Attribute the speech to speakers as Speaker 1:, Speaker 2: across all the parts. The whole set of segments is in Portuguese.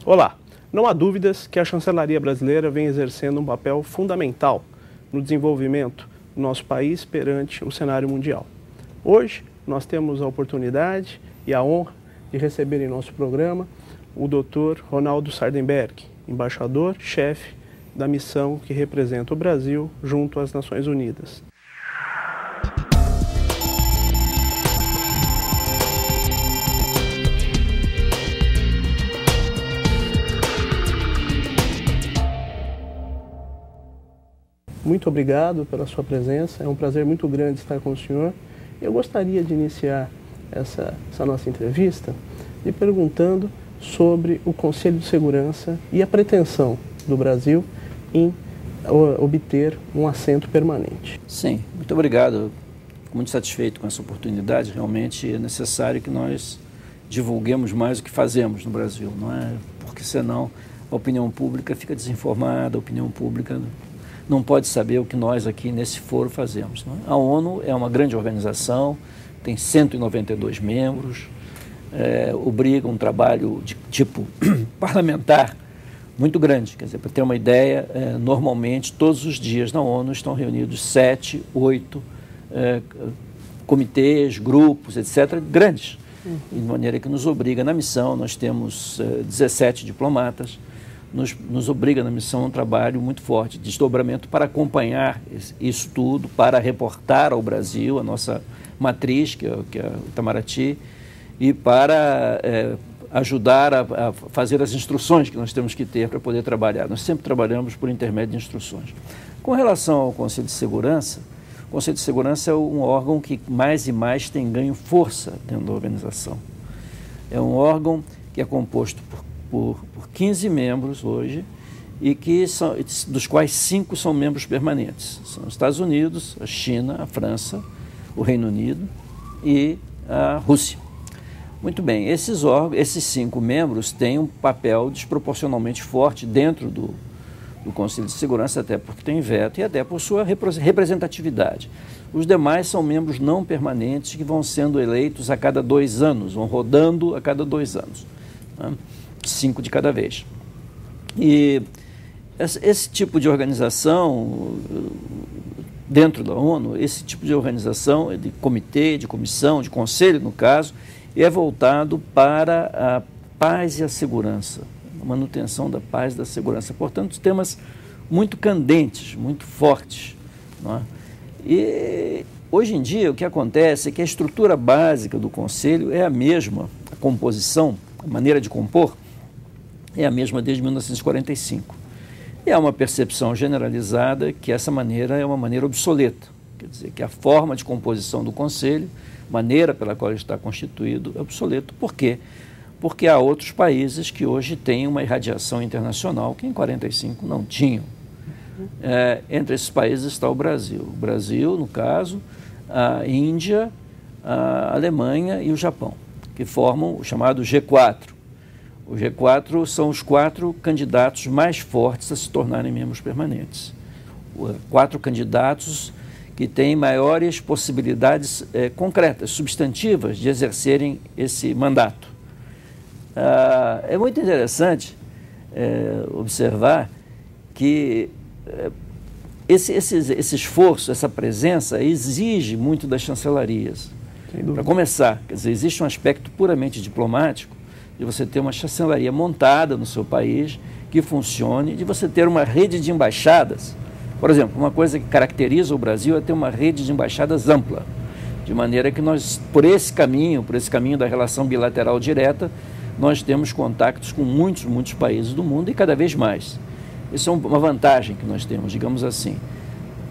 Speaker 1: Olá, não há dúvidas que a chancelaria brasileira vem exercendo um papel fundamental no desenvolvimento do nosso país perante o cenário mundial. Hoje, nós temos a oportunidade e a honra de receber em nosso programa o Dr. Ronaldo Sardenberg, embaixador-chefe da missão que representa o Brasil junto às Nações Unidas. Muito obrigado pela sua presença, é um prazer muito grande estar com o senhor. Eu gostaria de iniciar essa nossa entrevista lhe perguntando sobre o Conselho de Segurança e a pretensão do Brasil em obter um assento permanente.
Speaker 2: Sim, muito obrigado. Fico muito satisfeito com essa oportunidade. Realmente é necessário que nós divulguemos mais o que fazemos no Brasil, não é? Porque senão a opinião pública fica desinformada, a opinião pública não pode saber o que nós aqui nesse foro fazemos. Não é? A ONU é uma grande organização, tem 192 membros, obriga um trabalho de tipo parlamentar muito grande. Quer dizer, para ter uma ideia, normalmente todos os dias na ONU estão reunidos 7, 8 comitês, grupos, etc., grandes, de maneira que nos obriga na missão. Nós temos 17 diplomatas, nos obriga na missão um trabalho muito forte, de desdobramento para acompanhar isso tudo, para reportar ao Brasil, a nossa matriz, que é o Itamaraty, e para ajudar a fazer as instruções que nós temos que ter para poder trabalhar. Nós sempre trabalhamos por intermédio de instruções. Com relação ao Conselho de Segurança, o Conselho de Segurança é um órgão que mais e mais tem ganho força dentro da organização. É um órgão que é composto por 15 membros hoje, e dos quais 5 são membros permanentes. São os Estados Unidos, a China, a França, o Reino Unido e a Rússia. Muito bem, esses 5 membros têm um papel desproporcionalmente forte dentro do Conselho de Segurança, até porque tem veto e até por sua representatividade. Os demais são membros não permanentes que vão sendo eleitos a cada 2 anos, vão rodando a cada 2 anos. Né? 5 de cada vez. E esse tipo de organização, dentro da ONU, esse tipo de organização, de comitê, de comissão, de conselho, no caso, é voltado para a paz e a segurança, a manutenção da paz e da segurança. Portanto, temas muito candentes, muito fortes. Não é? E hoje em dia o que acontece é que a estrutura básica do Conselho é a mesma, a composição, a maneira de compor, é a mesma desde 1945. E há uma percepção generalizada que essa maneira é uma maneira obsoleta. Quer dizer, que a forma de composição do Conselho, maneira pela qual ele está constituído, é obsoleto. Por quê? Porque há outros países que hoje têm uma irradiação internacional que em 1945 não tinham. Entre esses países está o Brasil. O Brasil, no caso, a Índia, a Alemanha e o Japão, que formam o chamado G4. O G4 são os 4 candidatos mais fortes a se tornarem membros permanentes. 4 candidatos que têm maiores possibilidades concretas, substantivas, de exercerem esse mandato. É muito interessante observar que esse esforço, essa presença, exige muito das chancelarias. Para começar, quer dizer, existe um aspecto puramente diplomático, de você ter uma chancelaria montada no seu país, que funcione, de você ter uma rede de embaixadas. Por exemplo, uma coisa que caracteriza o Brasil é ter uma rede de embaixadas ampla, de maneira que nós, por esse caminho da relação bilateral direta, nós temos contactos com muitos países do mundo e cada vez mais. Isso é uma vantagem que nós temos, digamos assim.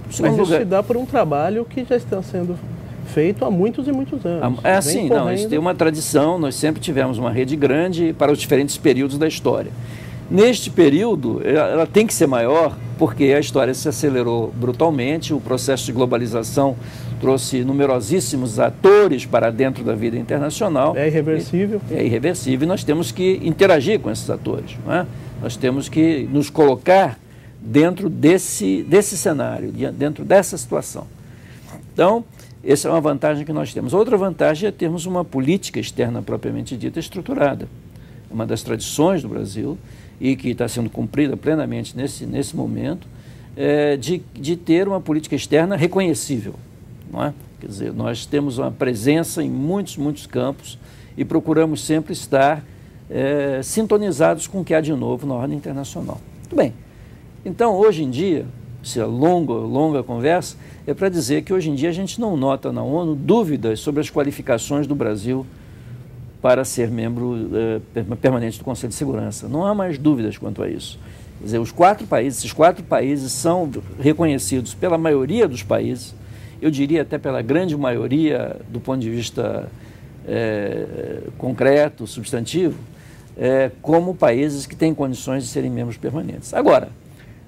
Speaker 1: Mas isso se dá por um trabalho que já está sendo feito há muitos e muitos anos.
Speaker 2: É assim, não, isso tem uma tradição, nós sempre tivemos uma rede grande para os diferentes períodos da história. Neste período, ela tem que ser maior, porque a história se acelerou brutalmente, o processo de globalização trouxe numerosíssimos atores para dentro da vida internacional.
Speaker 1: É irreversível.
Speaker 2: É irreversível e nós temos que interagir com esses atores. Não é? Nós temos que nos colocar dentro desse cenário, dentro dessa situação. Então, essa é uma vantagem que nós temos. Outra vantagem é termos uma política externa propriamente dita estruturada. uma das tradições do Brasil e que está sendo cumprida plenamente nesse momento, de ter uma política externa reconhecível, não é? Quer dizer, nós temos uma presença em muitos campos e procuramos sempre estar sintonizados com o que há de novo na ordem internacional. Muito bem. Então, hoje em dia, se a longa conversa, é para dizer que hoje em dia a gente não nota na ONU dúvidas sobre as qualificações do Brasil para ser membro permanente do Conselho de Segurança. Não há mais dúvidas quanto a isso. Quer dizer, esses quatro países são reconhecidos pela maioria dos países, eu diria até pela grande maioria do ponto de vista concreto, substantivo, como países que têm condições de serem membros permanentes. Agora,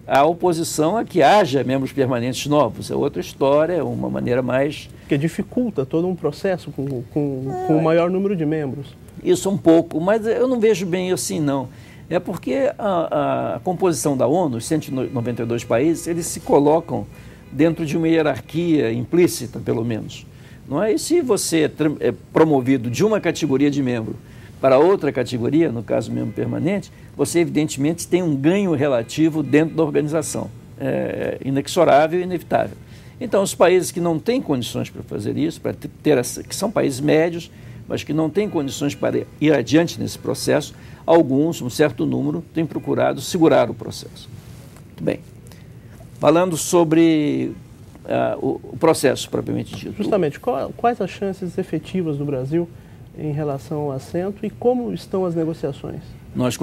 Speaker 2: a oposição a que haja membros permanentes novos é outra história, é uma maneira mais...
Speaker 1: Que dificulta todo um processo com um maior número de membros.
Speaker 2: Isso um pouco, mas eu não vejo bem assim, não. É porque a composição da ONU, os 192 países, eles se colocam dentro de uma hierarquia implícita, pelo menos. Não é? E se você é promovido de uma categoria de membro para outra categoria, no caso membro permanente, você evidentemente tem um ganho relativo dentro da organização, inexorável e inevitável. Então, os países que não têm condições para fazer isso, que são países médios, mas que não têm condições para ir adiante nesse processo, alguns, um certo número, têm procurado segurar o processo. Muito bem. Falando sobre o processo propriamente dito.
Speaker 1: Justamente, quais as chances efetivas do Brasil em relação ao assento e como estão as negociações?
Speaker 2: Nós